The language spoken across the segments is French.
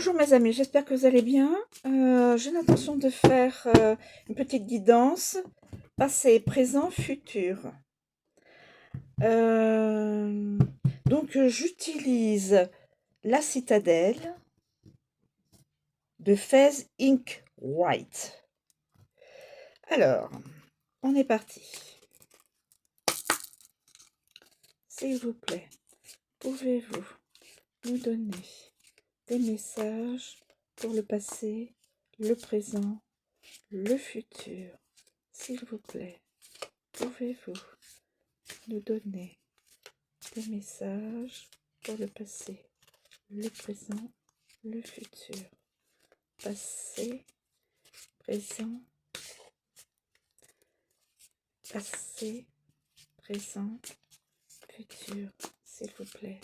Bonjour mes amis, j'espère que vous allez bien. J'ai l'intention de faire une petite guidance passé, présent, futur. Donc j'utilise la citadelle de Fez Ink White. Alors, on est parti. S'il vous plaît, pouvez-vous nous donner des messages pour le passé, le présent, le futur? S'il vous plaît, pouvez-vous nous donner des messages pour le passé, le présent, le futur? Passé, présent, passé, présent, futur, s'il vous plaît.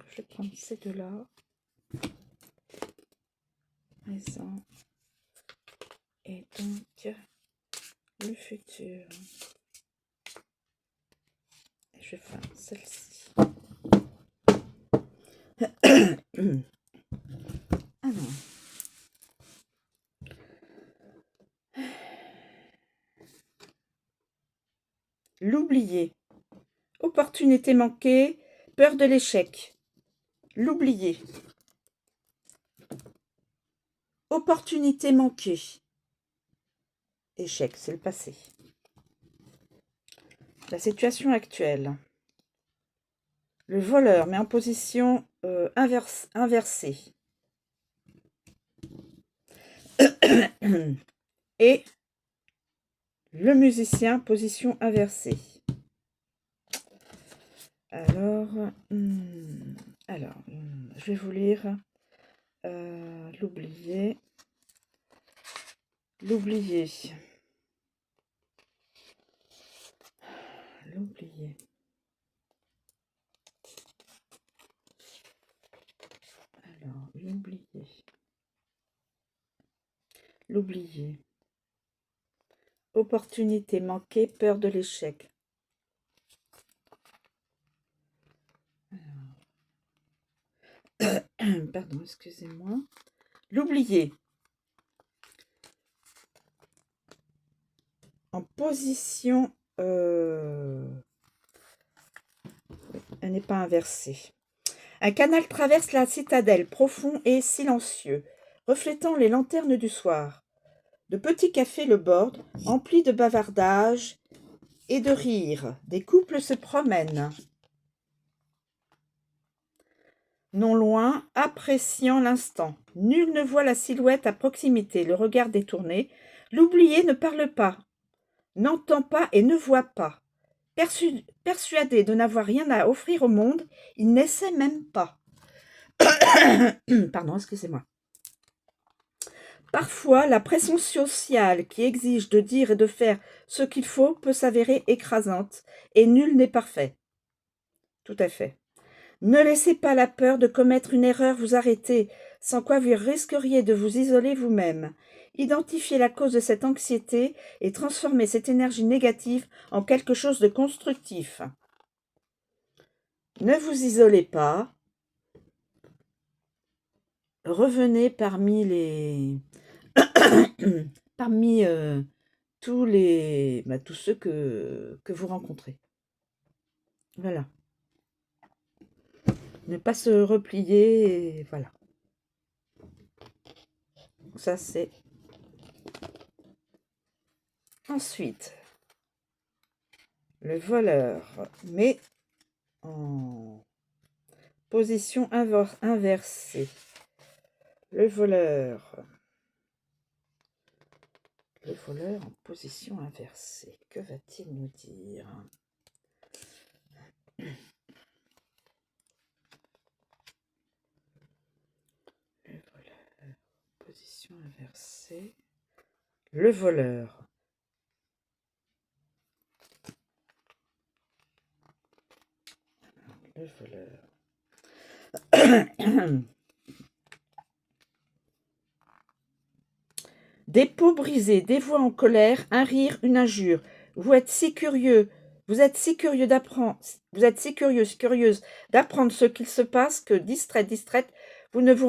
Je vais prendre ces deux-là. Présent et donc le futur. Et je vais faire celle-ci. Alors. L'oublier. Opportunité manquée, peur de l'échec. L'oublier. Opportunité manquée. Échec, c'est le passé. La situation actuelle. Le voleur, mais en position inversée. Et le musicien, position inversée. Alors, je vais vous lire l'oublier. L'oublier. L'oublier. Alors, l'oublier. L'oublier. Opportunité manquée, peur de l'échec. Pardon, excusez-moi. L'oublier. En position... elle n'est pas inversée. Un canal traverse la citadelle, profond et silencieux, reflétant les lanternes du soir. De petits cafés le bordent, emplis de bavardages et de rires. Des couples se promènent. Non loin, appréciant l'instant. Nul ne voit la silhouette à proximité, le regard détourné. L'oublié ne parle pas, n'entend pas et ne voit pas. Persuadé de n'avoir rien à offrir au monde, il n'essaie même pas. Pardon, excusez-moi. Parfois, la pression sociale qui exige de dire et de faire ce qu'il faut peut s'avérer écrasante, et nul n'est parfait. Tout à fait. Ne laissez pas la peur de commettre une erreur vous arrêter, sans quoi vous risqueriez de vous isoler vous-même. Identifiez la cause de cette anxiété et transformez cette énergie négative en quelque chose de constructif. Ne vous isolez pas. Revenez parmi les... parmi tous ceux que vous rencontrez. Voilà. Ne pas se replier, et voilà. Ça, c'est... Ensuite, le voleur, mais en position inversée. Le voleur en position inversée. Que va-t-il nous dire? Le voleur, position inversée. Le voleur. Le voleur. Des peaux brisées, des voix en colère, un rire, une injure. Vous êtes si curieux Vous êtes si curieux d'apprendre, vous êtes si curieuse d'apprendre ce qu'il se passe que distraite, vous ne vous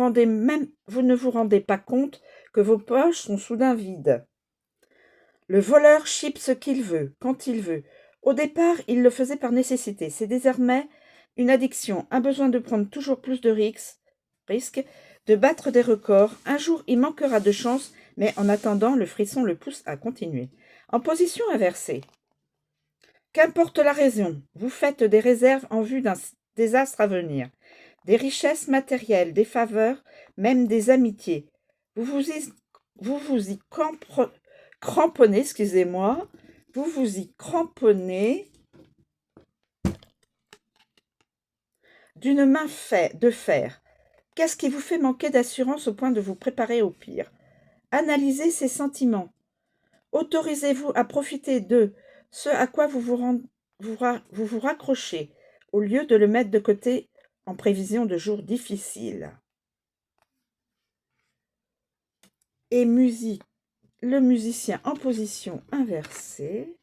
rendez pas compte que vos poches sont soudain vides. Le voleur chipe ce qu'il veut, quand il veut. Au départ, il le faisait par nécessité. C'est désormais une addiction, un besoin de prendre toujours plus de risques, de battre des records. Un jour, il manquera de chance, mais en attendant, le frisson le pousse à continuer. En position inversée. Qu'importe la raison, vous faites des réserves en vue d'un désastre à venir. Des richesses matérielles, des faveurs, même des amitiés. Vous vous y cramponnez, excusez-moi, vous vous y cramponnez d'une main de fer. Qu'est-ce qui vous fait manquer d'assurance au point de vous préparer au pire? Analysez ces sentiments. Autorisez-vous à profiter de ce à quoi vous vous raccrochez, au lieu de le mettre de côté en prévision de jours difficiles. Et le musicien en position inversée.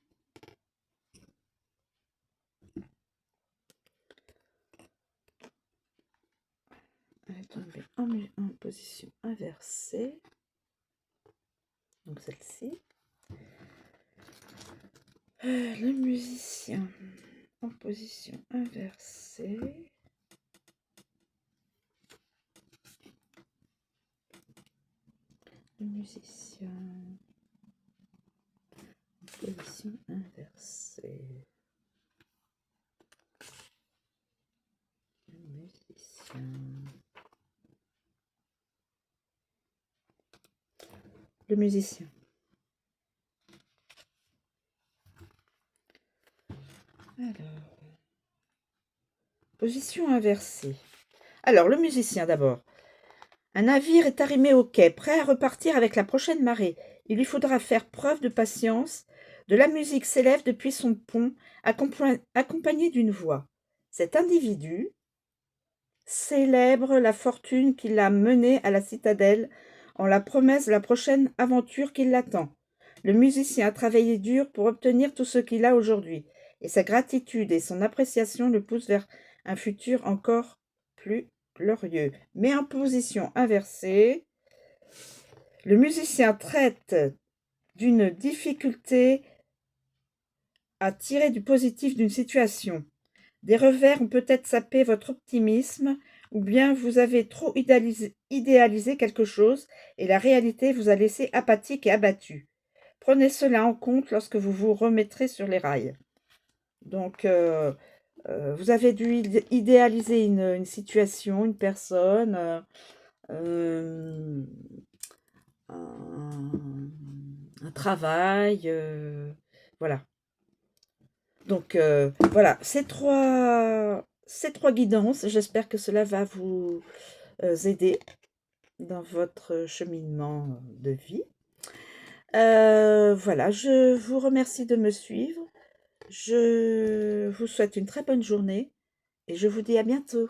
Elle est tombée en position inversée. Donc celle-ci. Le musicien en position inversée. Le musicien en position inversée. Le musicien. Le musicien. Alors, position inversée. Alors, le musicien d'abord. Un navire est arrimé au quai, prêt à repartir avec la prochaine marée. Il lui faudra faire preuve de patience. De la musique s'élève depuis son pont, accompagnée d'une voix. Cet individu célèbre la fortune qui l'a mené à la citadelle en la promesse de la prochaine aventure qui l'attend. Le musicien a travaillé dur pour obtenir tout ce qu'il a aujourd'hui, et sa gratitude et son appréciation le poussent vers un futur encore plus glorieux. Mais en position inversée, le musicien traite d'une difficulté à tirer du positif d'une situation. Des revers ont peut-être sapé votre optimisme, ou bien vous avez trop idéalisé quelque chose et la réalité vous a laissé apathique et abattu. Prenez cela en compte lorsque vous vous remettrez sur les rails. Donc, vous avez dû idéaliser une situation, une personne, un travail, voilà. Donc, voilà, ces trois guidances, j'espère que cela va vous aider dans votre cheminement de vie. Voilà, je vous remercie de me suivre. Je vous souhaite une très bonne journée et je vous dis à bientôt.